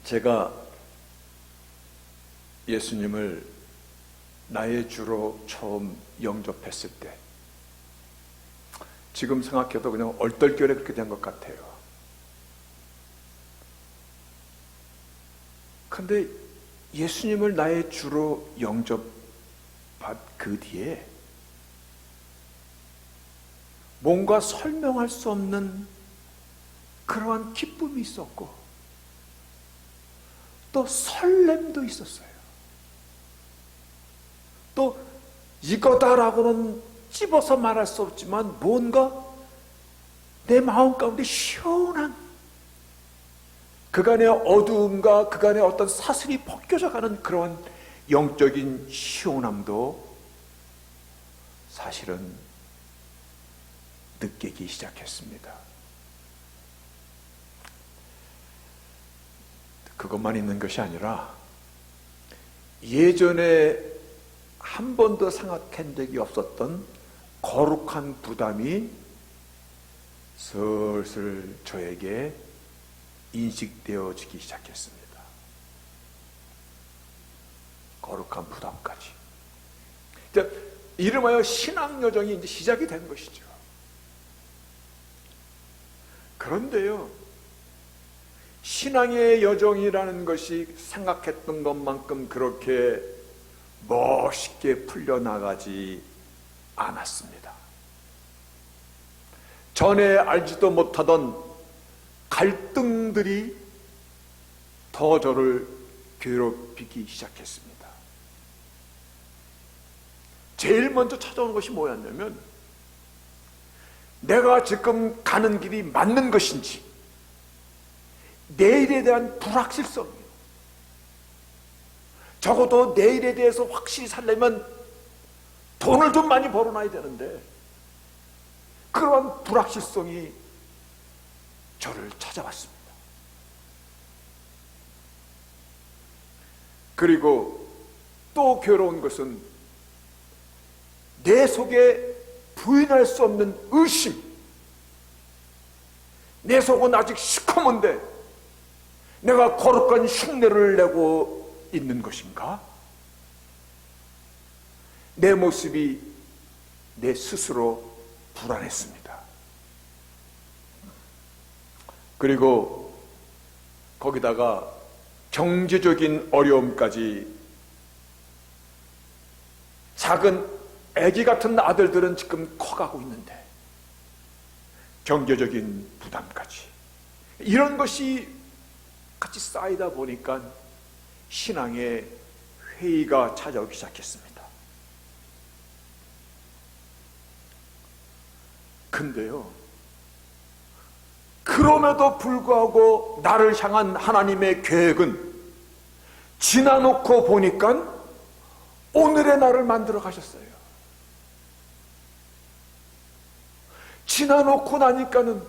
제가 예수님을 나의 주로 처음 영접했을 때, 지금 생각해도 그냥 얼떨결에 그렇게 된 것 같아요. 근데 예수님을 나의 주로 영접한 그 뒤에 뭔가 설명할 수 없는 그러한 기쁨이 있었고, 또 설렘도 있었어요. 또 이거다라고는 찝어서 말할 수 없지만 뭔가 내 마음 가운데 시원한, 그간의 어두움과 그간의 어떤 사슬이 벗겨져 가는 그런 영적인 시원함도 사실은 느끼기 시작했습니다. 그것만 있는 것이 아니라 예전에 한 번도 생각한 적이 없었던 거룩한 부담이 슬슬 저에게 인식되어지기 시작했습니다. 거룩한 부담까지. 이름하여 신앙여정이 이제 시작이 된 것이죠. 그런데요, 신앙의 여정이라는 것이 생각했던 것만큼 그렇게 멋있게 풀려나가지 않았습니다. 전에 알지도 못하던 갈등들이 더 저를 괴롭히기 시작했습니다. 제일 먼저 찾아오는 것이 뭐였냐면, 내가 지금 가는 길이 맞는 것인지, 내일에 대한 불확실성이에요. 적어도 내일에 대해서 확실히 살려면 돈을 좀 많이 벌어놔야 되는데, 그러한 불확실성이 저를 찾아왔습니다. 그리고 또 괴로운 것은 내 속에 부인할 수 없는 의심. 내 속은 아직 시커먼데 내가 거룩한 흉내를 내고 있는 것인가? 내 모습이 내 스스로 불안했습니다. 그리고 거기다가 경제적인 어려움까지. 작은 아기 같은 아들들은 지금 커가고 있는데 경제적인 부담까지, 이런 것이 같이 쌓이다 보니까 신앙의 회의가 찾아오기 시작했습니다. 근데요, 그럼에도 불구하고 나를 향한 하나님의 계획은 지나놓고 보니까 오늘의 나를 만들어 가셨어요. 지나놓고 나니까는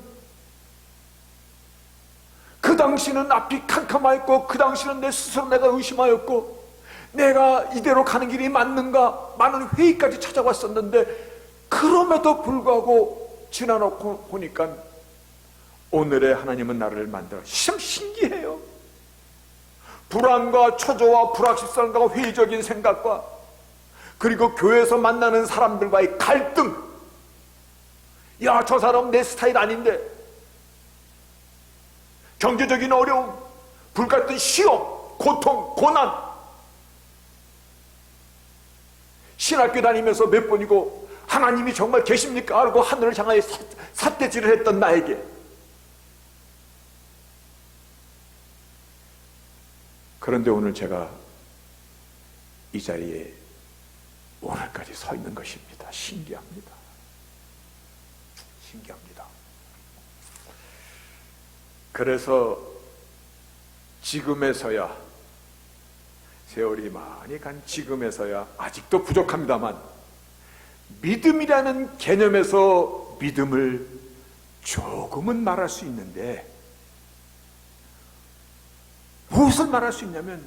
그 당시는 앞이 캄캄하였고, 그 당시는 내 스스로 내가 의심하였고, 내가 이대로 가는 길이 맞는가 많은 회의까지 찾아왔었는데, 그럼에도 불구하고 지나놓고 보니까 오늘의 하나님은 나를 만들어. 참 신기해요. 불안과 초조와 불확실성과 회의적인 생각과, 그리고 교회에서 만나는 사람들과의 갈등. 야, 저 사람 내 스타일 아닌데. 경제적인 어려움, 불같은 시험, 고통, 고난. 신학교 다니면서 몇 번이고 하나님이 정말 계십니까? 하고 하늘을 향하여 삿대질을 했던 나에게, 그런데 오늘 제가 이 자리에 오늘까지 서 있는 것입니다. 신기합니다. 신기합니다. 그래서 지금에서야, 세월이 많이 간 지금에서야 아직도 부족합니다만, 믿음이라는 개념에서 믿음을 조금은 말할 수 있는데, 무엇을 말할 수 있냐면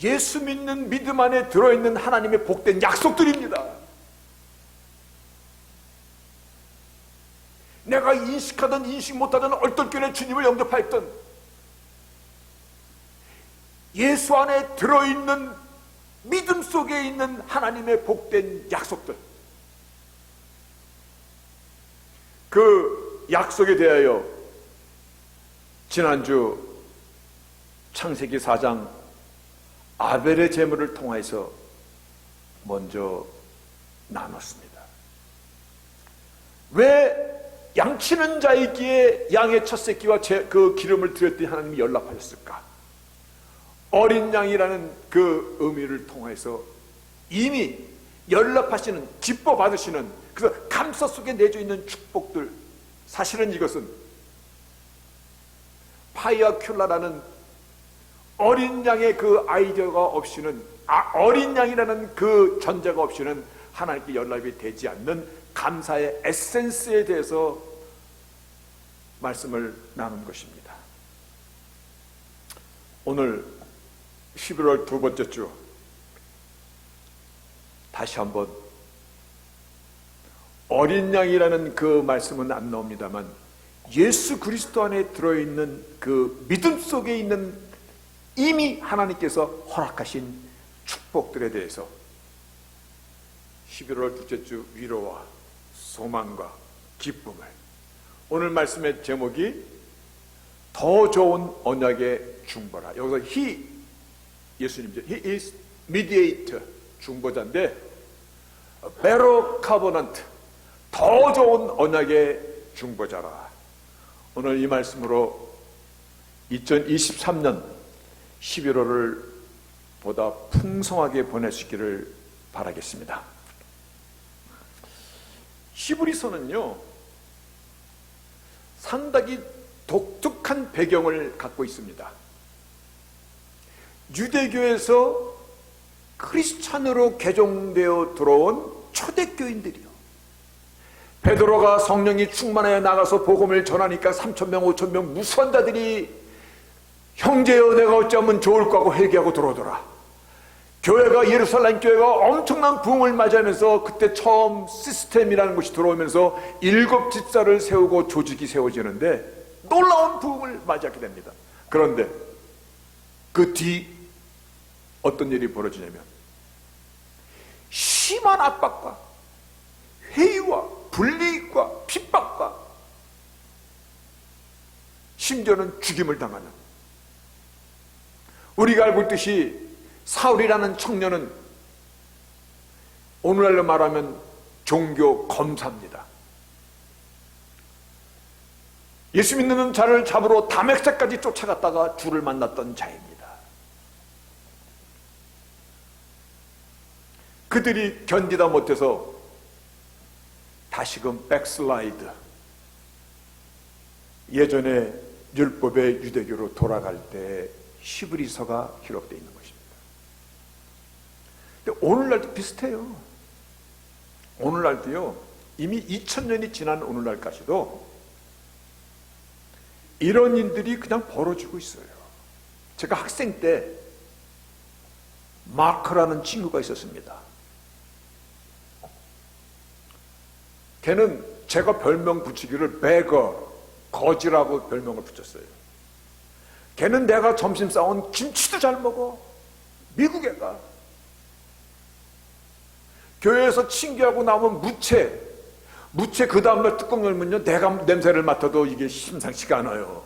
예수 믿는 믿음 안에 들어있는 하나님의 복된 약속들입니다. 내가 인식하든 인식 못하든 얼떨결에 주님을 영접하였던 예수 안에 들어있는 믿음 속에 있는 하나님의 복된 약속들, 그 약속에 대하여 지난주 창세기 4장 아벨의 제물을 통해서 먼저 나눴습니다. 왜 양치는 자이기에 양의 첫 새끼와 그 기름을 드렸더니 하나님이 연락하셨을까? 어린 양이라는 그 의미를 통해서 이미 연락하시는, 기뻐 받으시는, 그래서 감사 속에 내져 있는 축복들, 사실은 이것은 파이아 큘라라는 어린 양의 그 아이디어가 없이는, 어린 양이라는 그 전제가 없이는 하나님께 연락이 되지 않는 감사의 에센스에 대해서 말씀을 나눈 것입니다. 오늘 11월 두 번째 주 다시 한번 어린 양이라는 그 말씀은 안 나옵니다만 예수 그리스도 안에 들어있는 그 믿음 속에 있는 이미 하나님께서 허락하신 축복들에 대해서 11월 둘째 주 위로와 소망과 기쁨을, 오늘 말씀의 제목이 더 좋은 언약의 중보라. 여기서 예수님, He is mediator, 중보자인데 better covenant, 더 좋은 언약의 중보자라. 오늘 이 말씀으로 2023년 11월을 보다 풍성하게 보내시기를 바라겠습니다. 히브리서는요, 상당히 독특한 배경을 갖고 있습니다. 유대교에서 크리스찬으로 개종되어 들어온 초대교인들이요, 베드로가 성령이 충만하여 나가서 복음을 전하니까 3,000명 5,000명 무수한 자들이 형제여 내가 어찌하면 좋을까 하고 회개하고 들어오더라. 교회가, 예루살렘 교회가 엄청난 부흥을 맞이하면서 그때 처음 시스템이라는 것이 들어오면서 7 집사를 세우고 조직이 세워지는데 놀라운 부흥을 맞이하게 됩니다. 그런데 그 뒤 어떤 일이 벌어지냐면 심한 압박과 회의와 불이익과 핍박과 심지어는 죽임을 당하는, 우리가 알고 있듯이 사울이라는 청년은 오늘날로 말하면 종교 검사입니다. 예수 믿는 자를 잡으러 다메섹까지 쫓아갔다가 주를 만났던 자입니다. 그들이 견디다 못해서 다시금 백슬라이드, 예전에 율법의 유대교로 돌아갈 때 히브리서가 기록되어 있는 것입니다. 근데 오늘날도 비슷해요. 오늘날도요, 이미 2000년이 지난 오늘날까지도 이런 일들이 그냥 벌어지고 있어요. 제가 학생 때 마크라는 친구가 있었습니다. 걔는 제가 별명 붙이기를 베거, 거지라고 별명을 붙였어요. 걔는 내가 점심 싸온 김치도 잘 먹어. 미국에 가. 교회에서 친교하고 나오면 무채 그 다음날 뚜껑 열면요, 내가 냄새를 맡아도 이게 심상치가 않아요.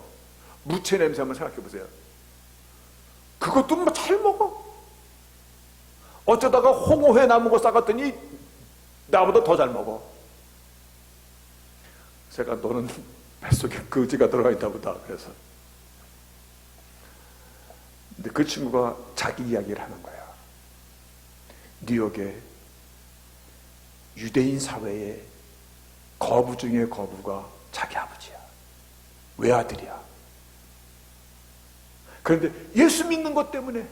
무채 냄새 한번 생각해 보세요. 그것도 뭐 잘 먹어. 어쩌다가 홍어회 나무고 싸갔더니 나보다 더 잘 먹어. 제가 너는 뱃속에 거지가 들어가 있다 보다. 그래서 근데 그 친구가 자기 이야기를 하는 거야. 뉴욕에 유대인 사회에 거부 중에 거부가 자기 아버지야. 외아들이야. 그런데 예수 믿는 것 때문에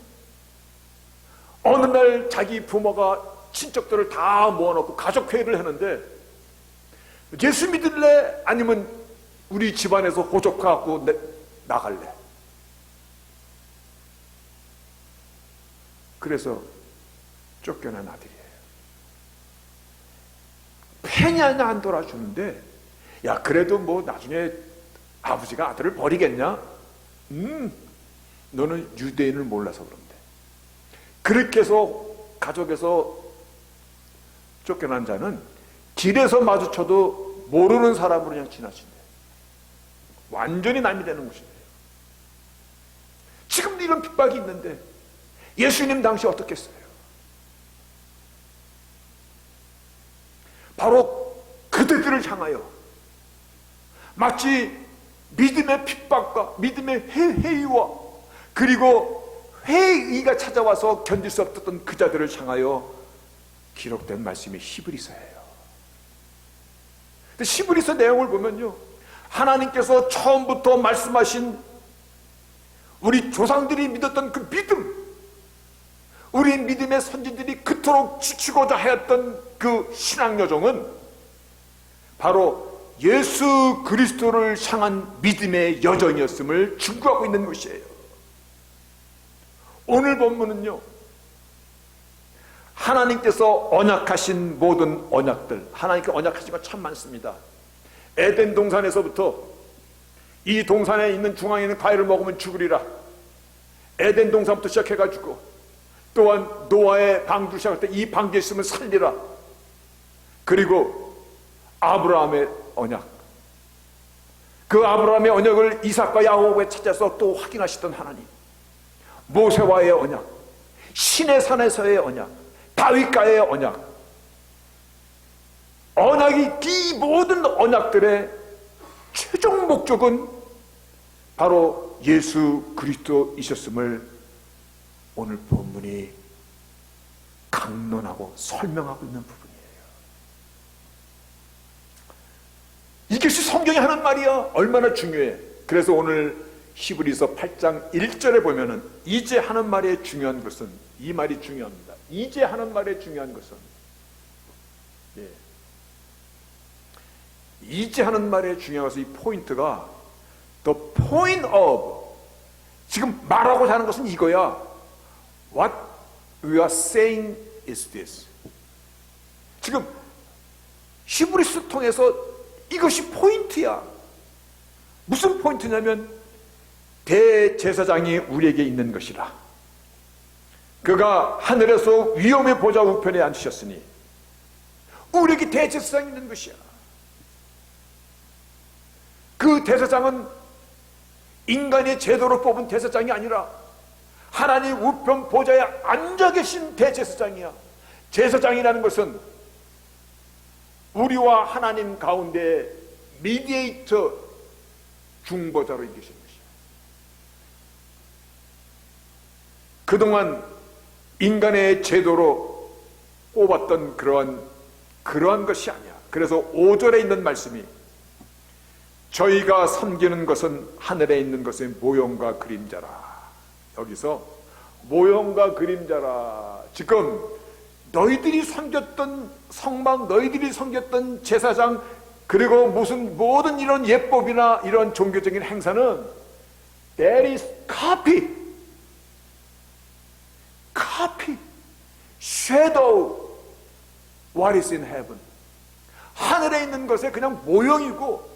어느 날 자기 부모가 친척들을 다 모아놓고 가족회의를 하는데 예수 믿을래? 아니면 우리 집안에서 호적하고 나갈래? 그래서 쫓겨난 아들이에요. 펜이 하나 안 돌아주는데, 야, 그래도 뭐 나중에 아버지가 아들을 버리겠냐? 너는 유대인을 몰라서 그런데. 그렇게 해서 가족에서 쫓겨난 자는 길에서 마주쳐도 모르는 사람으로 그냥 지나친대. 완전히 남이 되는 것이에요. 지금도 이런 핍박이 있는데 예수님 당시 어떻겠어요? 바로 그들을 향하여 마치 믿음의 핍박과 믿음의 회의와 그리고 회의가 찾아와서 견딜 수 없었던 그 자들을 향하여 기록된 말씀이 히브리서예요. 히브리서 내용을 보면요, 하나님께서 처음부터 말씀하신 우리 조상들이 믿었던 그 믿음, 우리 믿음의 선진들이 그토록 지키고자 하였던 그 신앙 여정은 바로 예수 그리스도를 향한 믿음의 여정이었음을 증거하고 있는 것이에요. 오늘 본문은요, 하나님께서 언약하신 모든 언약들, 하나님께 언약하신 거 참 많습니다. 에덴 동산에서부터 이 동산에 있는 중앙에 있는 과일을 먹으면 죽으리라, 에덴 동산부터 시작해가지고 또한 노아의 방주 시작할 때 이 방주에 있으면 살리라, 그리고 아브라함의 언약, 그 아브라함의 언약을 이삭과 야곱에 찾아서 또 확인하시던 하나님, 모세와의 언약, 신의 산에서의 언약, 다윗과의 언약, 언약이 이 모든 언약들의 최종 목적은 바로 예수 그리스도이셨음을 오늘 본문이 강론하고 설명하고 있는 부분이에요. 이것이 성경이 하는 말이야. 얼마나 중요해. 그래서 오늘 히브리서 8장 1절에 보면은 이제 하는 말의 중요한 것은, 이 말이 중요합니다. 이제 하는 말의 중요한 것은, 예, 이제 하는 말의 중요한 것은, 이 포인트가 the point of, 지금 말하고자 하는 것은 이거야. What we are saying is this. 지금 히브리서 통해서 이것이 포인트야. 무슨 포인트냐면 대제사장이 우리에게 있는 것이라. 그가 하늘에서 위엄의 보좌 우편에 앉으셨으니 우리에게 대제사장이 있는 것이야. 그 대제사장은 인간의 제도로 뽑은 대제사장이 아니라 하나님 우편 보좌에 앉아 계신 대제사장이야. 제사장이라는 것은 우리와 하나님 가운데 미디에이터, 중보자로 계신 것이야. 그동안 인간의 제도로 뽑았던 그러한 것이 아니야. 그래서 5절에 있는 말씀이 저희가 섬기는 것은 하늘에 있는 것의 모형과 그림자라. 여기서 모형과 그림자라. 지금 너희들이 섬겼던 성막, 너희들이 섬겼던 제사장, 그리고 무슨 모든 이런 예법이나 이런 종교적인 행사는 that is copy, shadow what is in heaven. 하늘에 있는 것의 그냥 모형이고,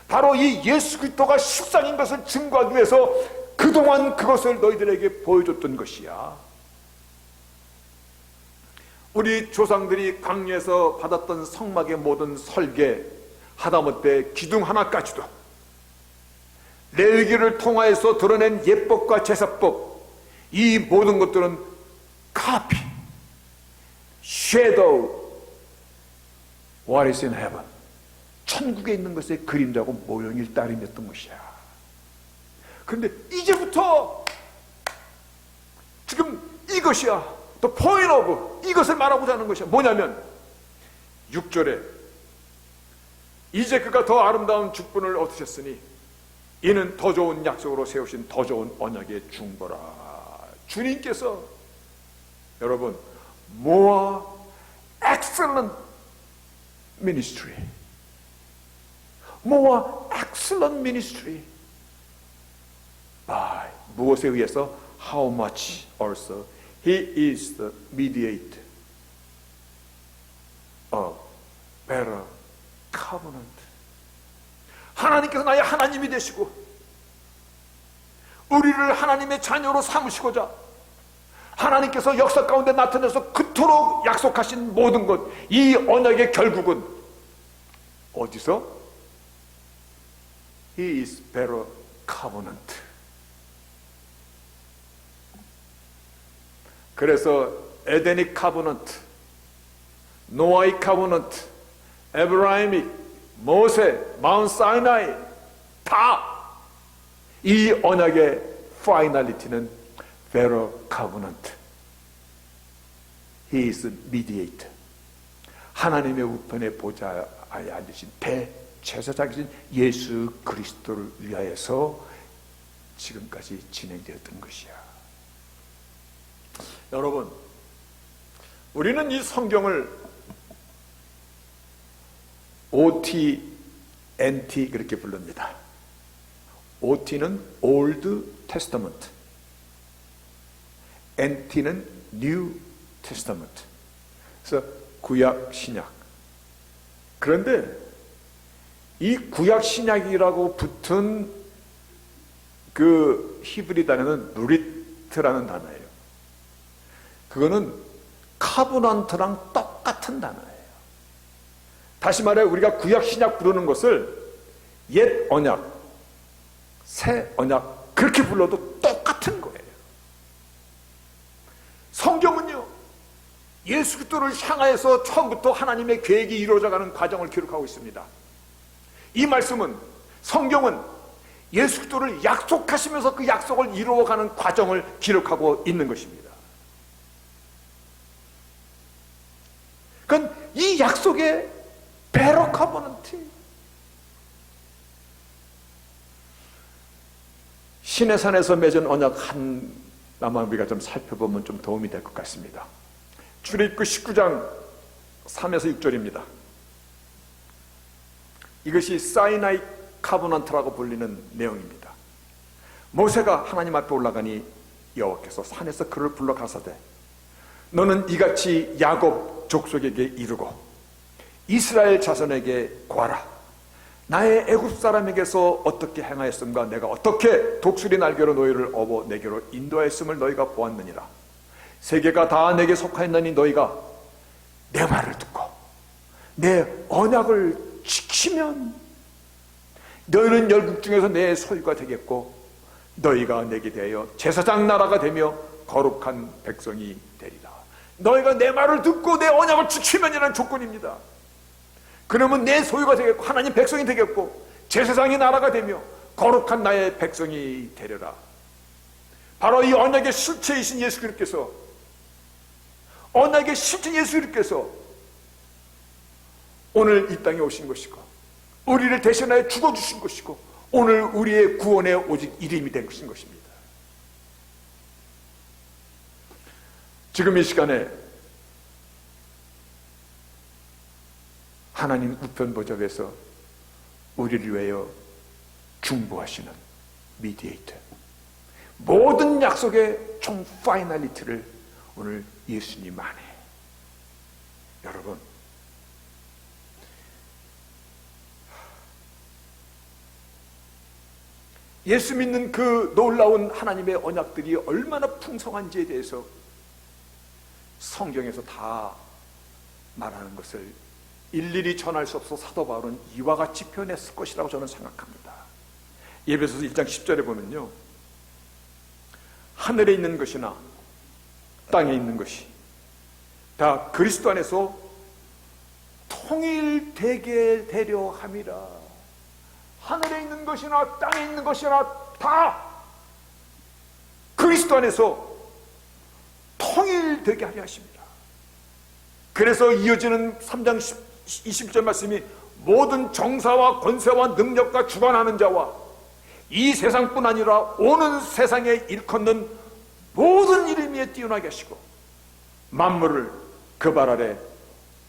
바로 이 예수 그리스도가 십상인 것을 증거하기 위해서 그동안 그것을 너희들에게 보여줬던 것이야. 우리 조상들이 광야에서 받았던 성막의 모든 설계, 하다못해 기둥 하나까지도 레위기를 통하여서 드러낸 예법과 제사법, 이 모든 것들은 copy, shadow what is in heaven, 천국에 있는 것의 그림자고 모형일 따름이었던 것이야. 그런데 이제부터 지금 이것이야. 또 point of, 이것을 말하고자 하는 것이야. 뭐냐면 6절에 이제 그가 더 아름다운 직분을 얻으셨으니 이는 더 좋은 약속으로 세우신 더 좋은 언약의 중보라. 주님께서 여러분 more excellent ministry, more excellent ministry by 무엇에 의해서 how much also He is the mediator of better covenant. 하나님께서 나의 하나님이 되시고 우리를 하나님의 자녀로 삼으시고자 하나님께서 역사 가운데 나타내서 그토록 약속하신 모든 것, 이 언약의 결국은 어디서? He is better covenant. 그래서 에데닉 카버넌트, 노아의 카버넌트, 에브라임이, 모세, 마운트 사이나이 다 이 언약의 파이널리티는 better covenant. He is mediator. 하나님의 우편에 보좌에 앉으신 대제사장이신 예수 그리스도를 위하여서 지금까지 진행되었던 것이야. 여러분, 우리는 이 성경을 OT, NT 그렇게 부릅니다. OT는 Old Testament, NT는 New Testament. 그래서 구약, 신약. 그런데 이 구약, 신약이라고 붙은 그 히브리 단어는 누리트라는 단어예요. 그거는 카브넌트랑 똑같은 단어예요. 다시 말해 우리가 구약, 신약 부르는 것을 옛 언약, 새 언약 그렇게 불러도 똑같은 거예요. 성경은요, 예수 그리스도를 향하여서 처음부터 하나님의 계획이 이루어져가는 과정을 기록하고 있습니다. 이 말씀은, 성경은 예수 그리스도를 약속하시면서 그 약속을 이루어가는 과정을 기록하고 있는 것입니다. 그건 이 약속의 베러 커버넌트, 신의 산에서 맺은 언약 하나만 우리가 좀 살펴보면 좀 도움이 될 것 같습니다. 출애굽기 19장 3에서 6절입니다. 이것이 사이나이 카버넌트라고 불리는 내용입니다. 모세가 하나님 앞에 올라가니 여호와께서 산에서 그를 불러 가사대, 너는 이같이 야곱 족속에게 이르고 이스라엘 자손에게 고하라. 나의 애굽 사람에게서 어떻게 행하였음과 내가 어떻게 독수리 날개로 너희를 업어 내게로 인도하였음을 너희가 보았느니라. 세계가 다 내게 속하였나니 너희가 내 말을 듣고 내 언약을 지키면 너희는 열국 중에서 내 소유가 되겠고 너희가 내게 대하여 제사장 나라가 되며 거룩한 백성이 되리라. 너희가 내 말을 듣고 내 언약을 지키면이라는 조건입니다. 그러면 내 소유가 되겠고 하나님 백성이 되겠고 제사장이 나라가 되며 거룩한 나의 백성이 되리라. 바로 이 언약의 실체이신 예수 그리스도께서, 언약의 실체 예수 그리스도께서 오늘 이 땅에 오신 것이고 우리를 대신하여 죽어주신 것이고 오늘 우리의 구원의 오직 이름이 된 것인 것입니다. 지금 이 시간에 하나님 우편 보좌에서 우리를 위하여 중보하시는 미디에이터, 모든 약속의 총 파이널리티를 오늘 예수님 안에, 여러분 예수 믿는 그 놀라운 하나님의 언약들이 얼마나 풍성한지에 대해서 성경에서 다 말하는 것을 일일이 전할 수 없어 사도 바울은 이와 같이 표현했을 것이라고 저는 생각합니다. 에베소서 1장 10절에 보면요, 하늘에 있는 것이나 땅에 있는 것이 다 그리스도 안에서 통일되게 되려 함이라. 하늘에 있는 것이나 땅에 있는 것이나 다 그리스도 안에서 통일되게 하려 하십니다. 그래서 이어지는 3장 20절 말씀이 모든 정사와 권세와 능력과 주관하는 자와 이 세상뿐 아니라 오는 세상에 일컫는 모든 이름 위에 뛰어나게 하시고 만물을 그 발 아래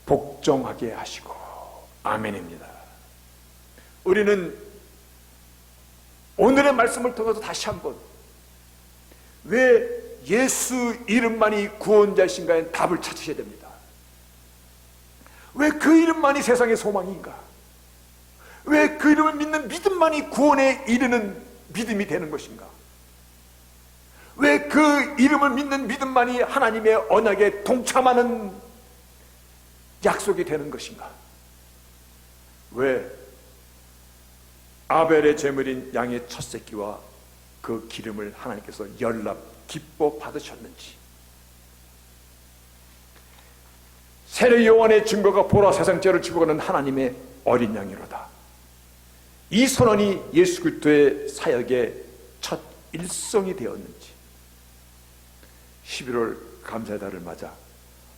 복종하게 하시고. 아멘입니다. 우리는 오늘의 말씀을 통해서 다시 한번 왜 예수 이름만이 구원자이신가에 답을 찾으셔야 됩니다. 왜 그 이름만이 세상의 소망인가? 왜 그 이름을 믿는 믿음만이 구원에 이르는 믿음이 되는 것인가? 그 이름을 믿는 믿음만이 하나님의 언약에 동참하는 약속이 되는 것인가? 왜 아벨의 제물인 양의 첫 새끼와 그 기름을 하나님께서 열납 기뻐 받으셨는지, 세례 요한의 증거가 보라 세상 죄를 지고 가는 하나님의 어린 양이로다. 이 선언이 예수 그리스도의 사역의 첫 일성이 되었는지, 11월 감사의 달을 맞아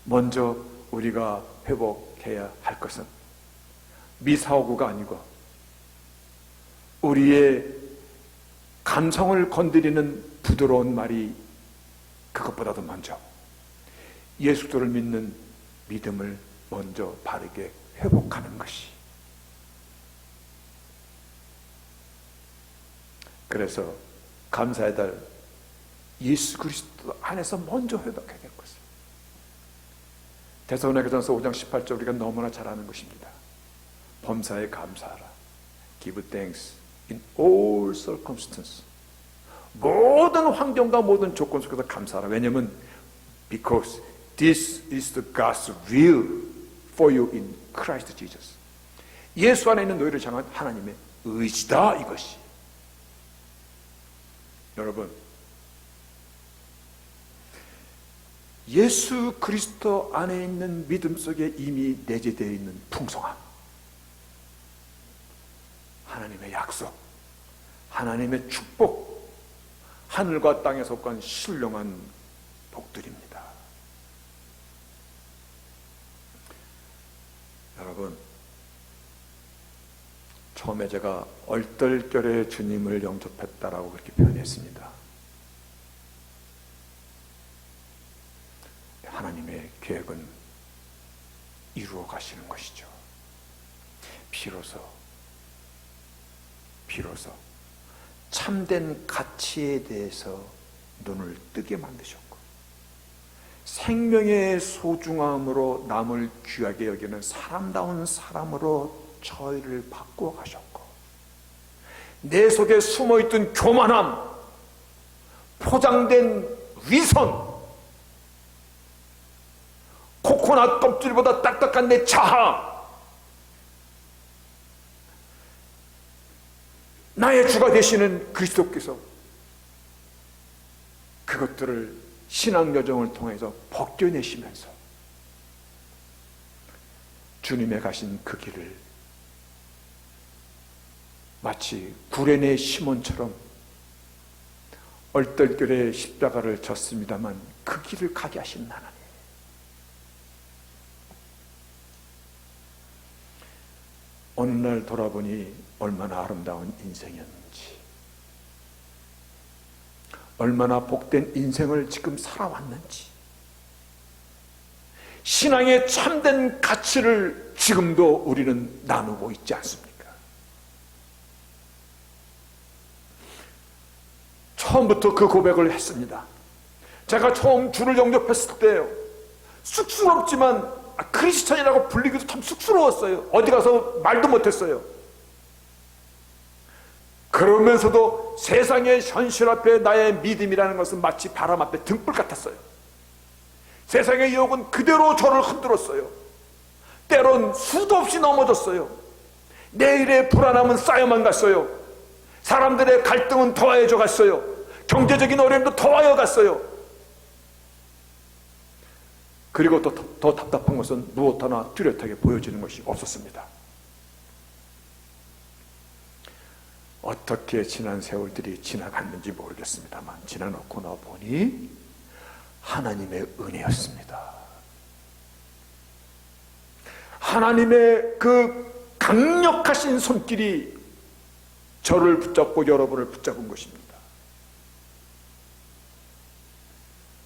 먼저 우리가 회복해야 할 것은 미사오구가 아니고 우리의 감성을 건드리는 부드러운 말이, 그것보다도 먼저 예수 그리스도를 믿는 믿음을 먼저 바르게 회복하는 것이. 그래서 감사의 달, 예수 그리스도 안에서 먼저 회복해야 될 것을. 데살로니가전서 5장 18절 우리가 너무나 잘 아는 것입니다. 범사에 감사하라. Give thanks in all circumstances. 모든 환경과 모든 조건 속에서 감사하라. 왜냐하면 because this is the God's will for you in Christ Jesus. 예수 안에 있는 너희를 향한 하나님의 의지다, 이것이. 여러분, 예수 그리스도 안에 있는 믿음 속에 이미 내재되어 있는 풍성함, 하나님의 약속, 하나님의 축복, 하늘과 땅에 속한 신령한 복들입니다. 여러분, 처음에 제가 얼떨결에 주님을 영접했다라고 그렇게 표현했습니다. 하나님의 계획은 이루어 가시는 것이죠. 비로소 참된 가치에 대해서 눈을 뜨게 만드셨고, 생명의 소중함으로 남을 귀하게 여기는 사람다운 사람으로 저희를 바꾸어 가셨고, 내 속에 숨어있던 교만함, 포장된 위선, 코코넛 껍질보다 딱딱한 내 자아, 나의 주가 되시는 그리스도께서 그것들을 신앙 여정을 통해서 벗겨내시면서 주님의 가신 그 길을 마치 구레네 시몬처럼 얼떨결에 십자가를 졌습니다만 그 길을 가게 하신 하나님. 어느 날 돌아보니 얼마나 아름다운 인생이었는지, 얼마나 복된 인생을 지금 살아왔는지, 신앙의 참된 가치를 지금도 우리는 나누고 있지 않습니까? 처음부터 그 고백을 했습니다. 제가 처음 주를 영접했을 때요, 쑥스럽지만 크리스천이라고 불리기도 참 쑥스러웠어요. 어디 가서 말도 못했어요. 그러면서도 세상의 현실 앞에 나의 믿음이라는 것은 마치 바람 앞에 등불 같았어요. 세상의 유혹은 그대로 저를 흔들었어요. 때론 수도 없이 넘어졌어요. 내일의 불안함은 쌓여만 갔어요. 사람들의 갈등은 더해져 갔어요. 경제적인 어려움도 더하여 갔어요. 그리고 또 더 답답한 것은 무엇 하나 뚜렷하게 보여지는 것이 없었습니다. 어떻게 지난 세월들이 지나갔는지 모르겠습니다만 지나놓고 나 보니 하나님의 은혜였습니다. 하나님의 그 강력하신 손길이 저를 붙잡고 여러분을 붙잡은 것입니다.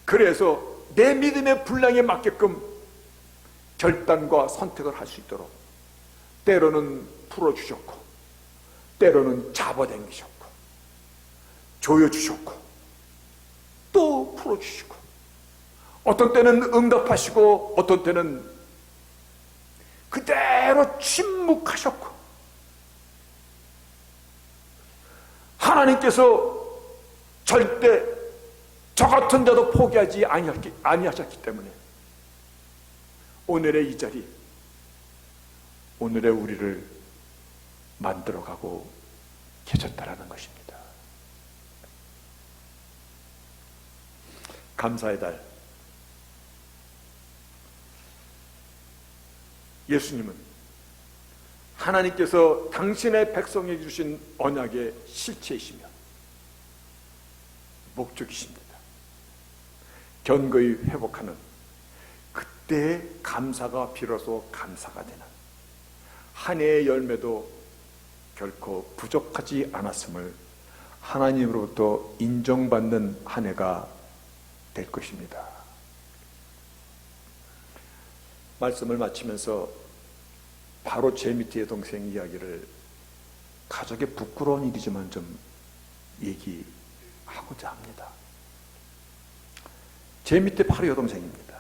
그래서 내 믿음의 분량에 맞게끔 결단과 선택을 할 수 있도록 때로는 풀어주셨고, 때로는 잡아당기셨고, 조여주셨고, 또 풀어주시고, 어떤 때는 응답하시고, 어떤 때는 그대로 침묵하셨고, 하나님께서 절대 저 같은 데도 포기하지 아니하셨기 때문에 오늘의 이 자리, 오늘의 우리를 만들어가고 계셨다라는 것입니다. 감사의 달, 예수님은 하나님께서 당신의 백성에게 주신 언약의 실체이시며 목적이십니다. 견고히 회복하는 그때의 감사가 비로소 감사가 되는 한 해의 열매도 결코 부족하지 않았음을 하나님으로부터 인정받는 한 해가 될 것입니다. 말씀을 마치면서 바로 제 밑에 동생 이야기를, 가족의 부끄러운 일이지만 좀 얘기하고자 합니다. 제 밑에 바로 여동생입니다.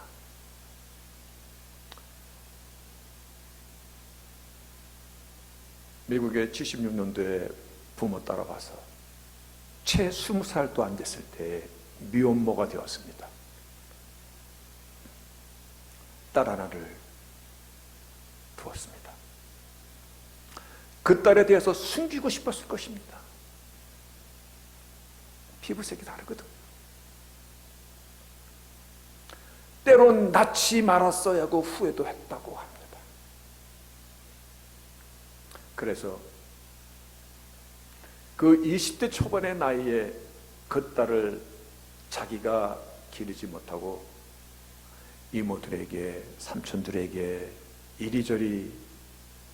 미국에 76년도에 부모 따라가서 채 20살도 안 됐을 때 미혼모가 되었습니다. 딸 하나를 두었습니다. 그 딸에 대해서 숨기고 싶었을 것입니다. 피부색이 다르거든. 때론 낳지 말았어야 하고 후회도 했다고 합니다. 그래서 그 20대 초반의 나이에 그 딸을 자기가 기르지 못하고 이모들에게, 삼촌들에게 이리저리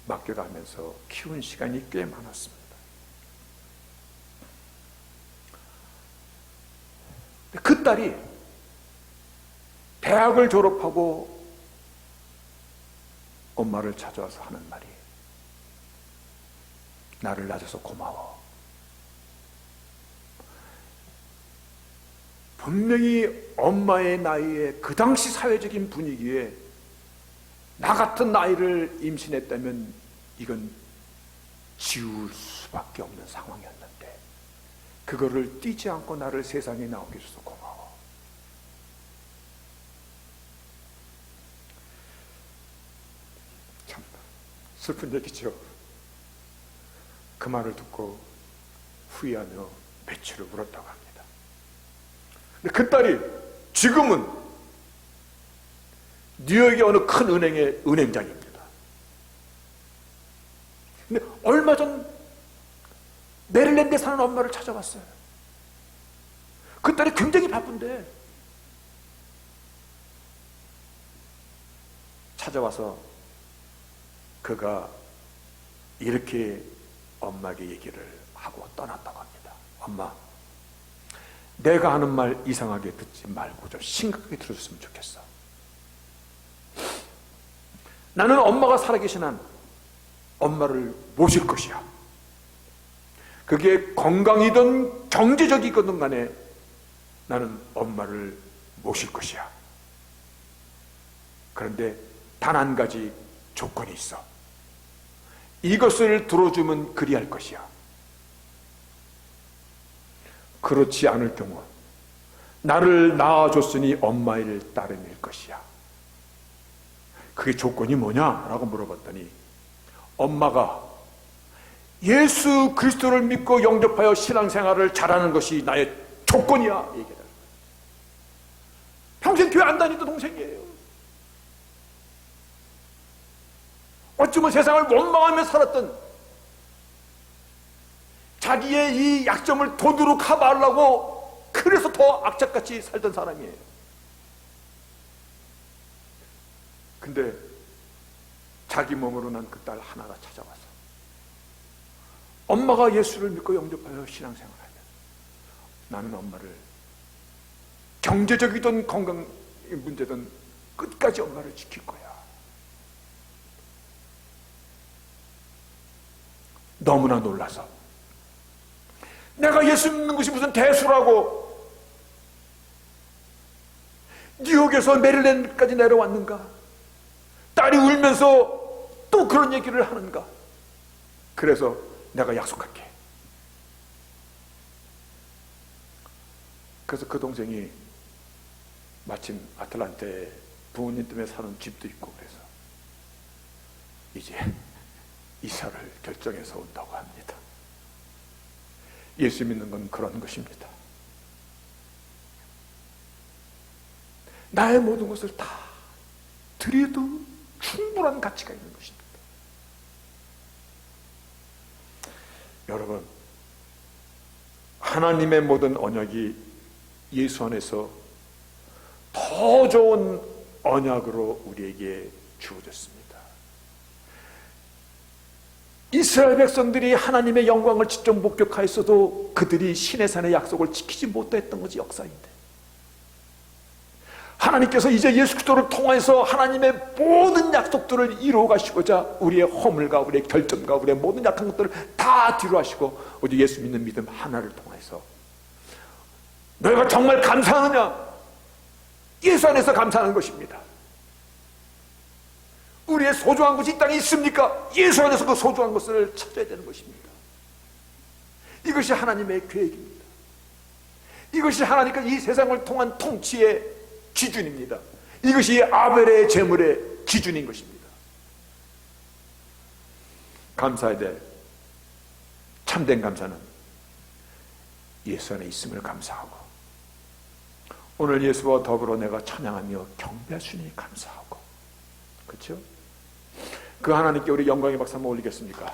맡겨가면서 키운 시간이 꽤 많았습니다. 그 딸이 대학을 졸업하고 엄마를 찾아와서 하는 말이, 나를 낳아줘서 고마워. 분명히 엄마의 나이에 그 당시 사회적인 분위기에 나 같은 나이를 임신했다면 이건 지울 수밖에 없는 상황이었는데 그거를 띄지 않고 나를 세상에 나오게 해줘서 고마워. 참 슬픈 얘기죠. 그 말을 듣고 후회하며 며칠을 울었다고 합니다. 근데 그 딸이 지금은 뉴욕의 어느 큰 은행의 은행장입니다. 근데 얼마 전 메릴랜드에 사는 엄마를 찾아왔어요. 그 딸이 굉장히 바쁜데 찾아와서 그가 이렇게 엄마에게 얘기를 하고 떠났다고 합니다. 엄마, 내가 하는 말 이상하게 듣지 말고 좀 심각하게 들어줬으면 좋겠어. 나는 엄마가 살아계신 한 엄마를 모실 것이야. 그게 건강이든 경제적이든 간에 나는 엄마를 모실 것이야. 그런데 단 한 가지 조건이 있어. 이것을 들어주면 그리할 것이야. 그렇지 않을 경우 나를 낳아줬으니 엄마의 일을 따르낼 것이야. 그게 조건이 뭐냐? 라고 물어봤더니 엄마가 예수 그리스도를 믿고 영접하여 신앙생활을 잘하는 것이 나의 조건이야. 얘기를. 평생 교회 안 다니던 동생이에요. 어쩌면 세상을 원망하며 살았던, 자기의 이 약점을 돈으로 커버하려고 그래서 더 악착같이 살던 사람이에요. 근데 자기 몸으로 난 그 딸 하나가 찾아와서 엄마가 예수를 믿고 영접하여 신앙생활하면 나는 엄마를 경제적이든 건강 문제든 끝까지 엄마를 지킬 거야. 너무나 놀라서 내가 예수 믿는 것이 무슨 대수라고 뉴욕에서 메릴랜드까지 내려왔는가? 딸이 울면서 또 그런 얘기를 하는가? 그래서 내가 약속할게. 그래서 그 동생이 마침 아틀란타에 부모님 때문에 사는 집도 있고 그래서 이제 이사를 결정해서 온다고 합니다. 예수 믿는 건 그런 것입니다. 나의 모든 것을 다 드려도 충분한 가치가 있는 것입니다. 여러분, 하나님의 모든 언약이 예수 안에서 더 좋은 언약으로 우리에게 주어졌습니다. 이스라엘 백성들이 하나님의 영광을 직접 목격하였어도 그들이 신의 산의 약속을 지키지 못했던 것이 역사인데, 하나님께서 이제 예수 그리스도를 통해서 하나님의 모든 약속들을 이루어 가시고자 우리의 허물과 우리의 결점과 우리의 모든 약한 것들을 다 뒤로 하시고 오직 예수 믿는 믿음 하나를 통해서 너희가 정말 감사하느냐? 예수 안에서 감사하는 것입니다. 우리의 소중한 것이 이 땅에 있습니까? 예수 안에서 그 소중한 것을 찾아야 되는 것입니다. 이것이 하나님의 계획입니다. 이것이 하나님께서 이 세상을 통한 통치의 기준입니다. 이것이 아벨의 제물의 기준인 것입니다. 감사해야 될 참된 감사는 예수 안에 있음을 감사하고, 오늘 예수와 더불어 내가 찬양하며 경배할 수 있으니 감사하고, 그렇죠? 그 하나님께 우리 영광의 박수 한번 올리겠습니까?